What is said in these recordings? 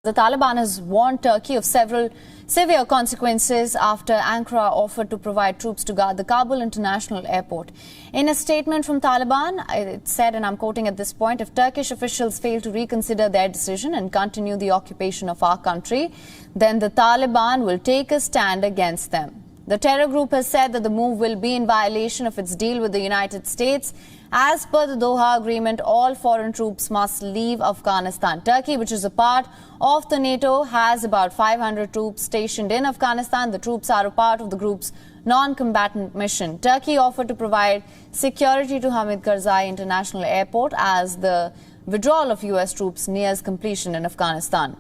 The Taliban has warned Turkey of several severe consequences after Ankara offered to provide troops to guard the Kabul International Airport. In a statement from Taliban, it said, and I'm quoting at this point, if Turkish officials fail to reconsider their decision and continue the occupation of our country, then the Taliban will take a stand against them. The terror group has said that the move will be in violation of its deal with the United States. As per the Doha Agreement, all foreign troops must leave Afghanistan. Turkey, which is a part of the Nato, has about 500 troops stationed in Afghanistan. The troops are a part of the group's non-combatant mission. Turkey offered to provide security to Hamid Karzai International Airport as the withdrawal of US troops nears completion in Afghanistan.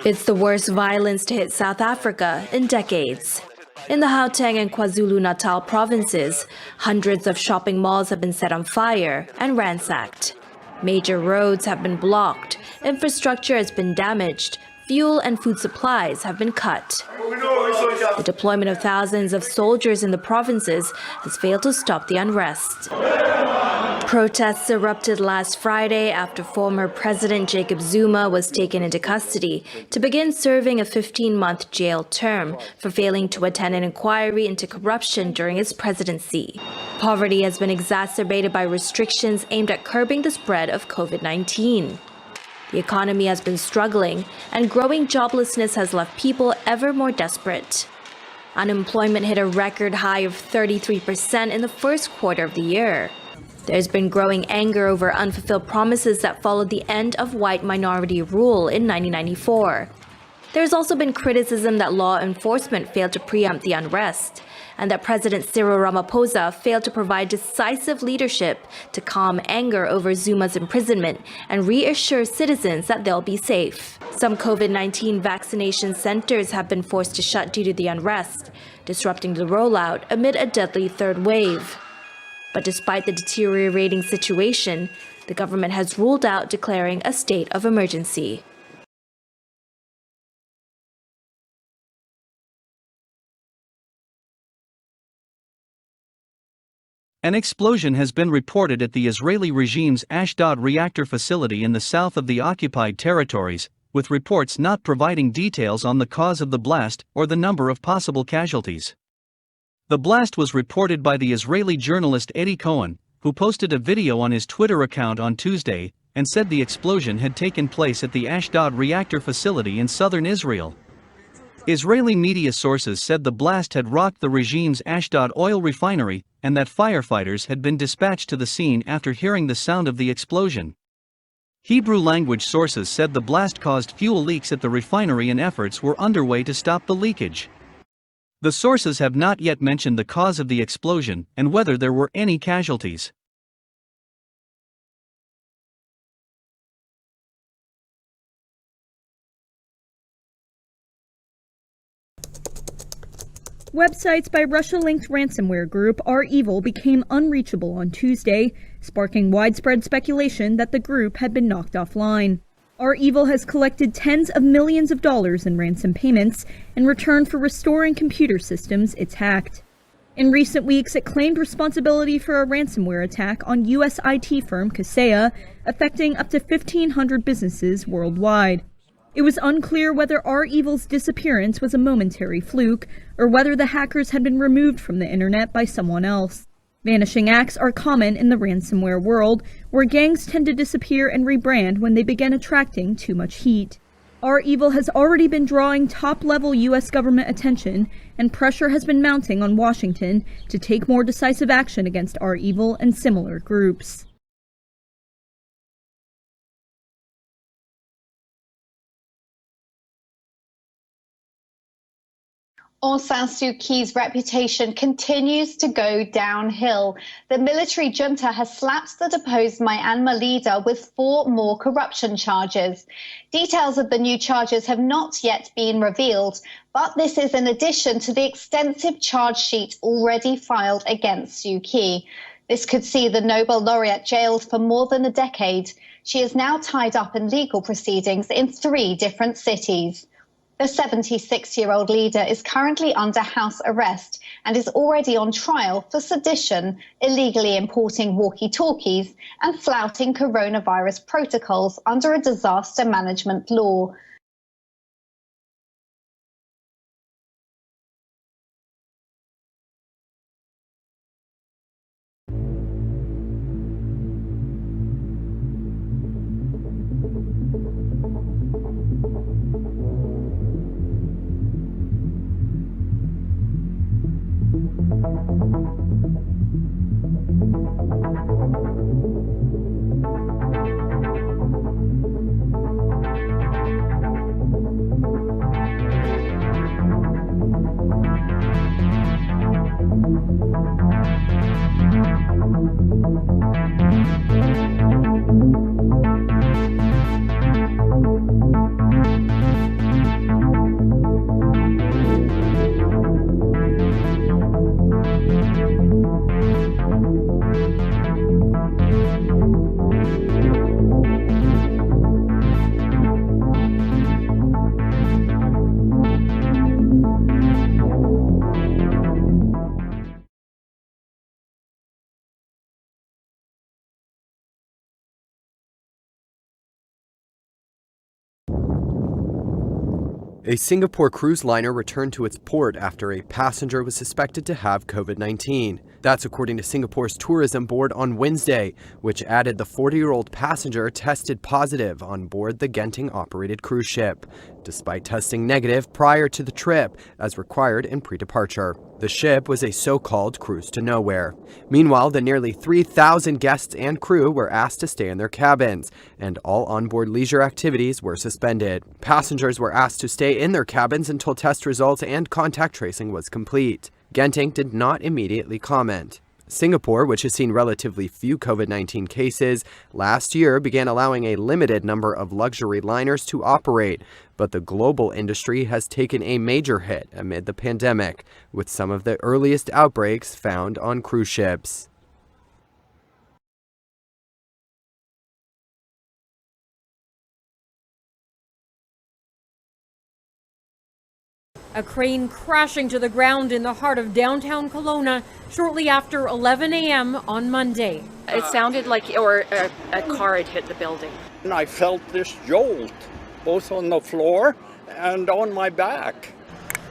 It's the worst violence to hit South Africa in decades. In the Gauteng and KwaZulu-Natal provinces, hundreds of shopping malls have been set on fire and ransacked. Major roads have been blocked, infrastructure has been damaged, fuel and food supplies have been cut. The deployment of thousands of soldiers in the provinces has failed to stop the unrest. Protests erupted last Friday after former President Jacob Zuma was taken into custody to begin serving a 15-month jail term for failing to attend an inquiry into corruption during his presidency. Poverty has been exacerbated by restrictions aimed at curbing the spread of COVID-19. The economy has been struggling, and growing joblessness has left people ever more desperate. Unemployment hit a record high of 33% in the first quarter of the year. There's been growing anger over unfulfilled promises that followed the end of white minority rule in 1994. There's also been criticism that law enforcement failed to preempt the unrest, and that President Cyril Ramaphosa failed to provide decisive leadership to calm anger over Zuma's imprisonment and reassure citizens that they'll be safe. Some COVID-19 vaccination centers have been forced to shut due to the unrest, disrupting the rollout amid a deadly third wave. But despite the deteriorating situation, the government has ruled out declaring a state of emergency. An explosion has been reported at the Israeli regime's Ashdod reactor facility in the south of the occupied territories, with reports not providing details on the cause of the blast or the number of possible casualties. The blast was reported by the Israeli journalist Eddie Cohen, who posted a video on his Twitter account on Tuesday and said the explosion had taken place at the Ashdod reactor facility in southern Israel. Israeli media sources said the blast had rocked the regime's Ashdod oil refinery and that firefighters had been dispatched to the scene after hearing the sound of the explosion. Hebrew-language sources said the blast caused fuel leaks at the refinery and efforts were underway to stop the leakage. The sources have not yet mentioned the cause of the explosion and whether there were any casualties. Websites by Russia-linked ransomware group REvil became unreachable on Tuesday, sparking widespread speculation that the group had been knocked offline. REvil has collected tens of millions of dollars in ransom payments in return for restoring computer systems it's hacked. In recent weeks, it claimed responsibility for a ransomware attack on U.S. IT firm Kaseya, affecting up to 1,500 businesses worldwide. It was unclear whether REvil's disappearance was a momentary fluke or whether the hackers had been removed from the internet by someone else. Vanishing acts are common in the ransomware world, where gangs tend to disappear and rebrand when they begin attracting too much heat. REvil has already been drawing top-level U.S. government attention, and pressure has been mounting on Washington to take more decisive action against REvil and similar groups. Aung San Suu Kyi's reputation continues to go downhill. The military junta has slapped the deposed Myanmar leader with 4 more corruption charges. Details of the new charges have not yet been revealed, but this is in addition to the extensive charge sheet already filed against Suu Kyi. This could see the Nobel laureate jailed for more than a decade. She is now tied up in legal proceedings in 3 different cities. The 76-year-old leader is currently under house arrest and is already on trial for sedition, illegally importing walkie-talkies, and flouting coronavirus protocols under a disaster management law. A Singapore cruise liner returned to its port after a passenger was suspected to have COVID-19. That's according to Singapore's tourism board on Wednesday, which added the 40-year-old passenger tested positive on board the Genting-operated cruise ship, despite testing negative prior to the trip, as required in pre-departure. The ship was a so-called cruise to nowhere. Meanwhile, the nearly 3,000 guests and crew were asked to stay in their cabins, and all onboard leisure activities were suspended. Passengers were asked to stay in their cabins until test results and contact tracing was complete. Genting did not immediately comment. Singapore, which has seen relatively few COVID-19 cases, last year began allowing a limited number of luxury liners to operate, but the global industry has taken a major hit amid the pandemic, with some of the earliest outbreaks found on cruise ships. A crane crashing to the ground in the heart of downtown Kelowna shortly after 11 a.m. on Monday. It sounded like a car had hit the building. And I felt this jolt, both on the floor and on my back.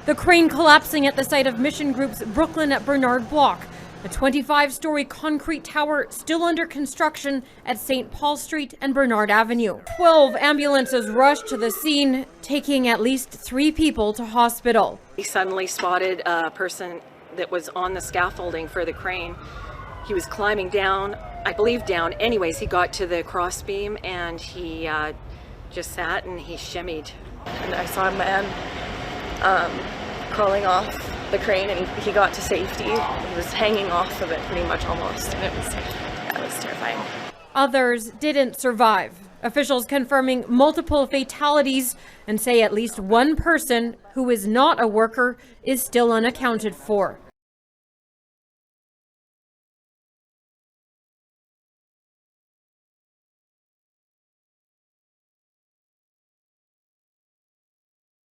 The crane collapsing at the site of Mission Group's Brooklyn at Bernard Block, a 25-story concrete tower still under construction at St. Paul Street and Bernard Avenue. 12 ambulances rushed to the scene, taking at least 3 people to hospital. He suddenly spotted a person that was on the scaffolding for the crane. He was climbing down, I believe down. Anyways, he got to the crossbeam and he just sat and he shimmied. And I saw a man crawling off the crane, and he got to safety. He was hanging off of it pretty much almost, and it was terrifying. Others didn't survive. Officials confirming multiple fatalities and say at least one person who is not a worker is still unaccounted for.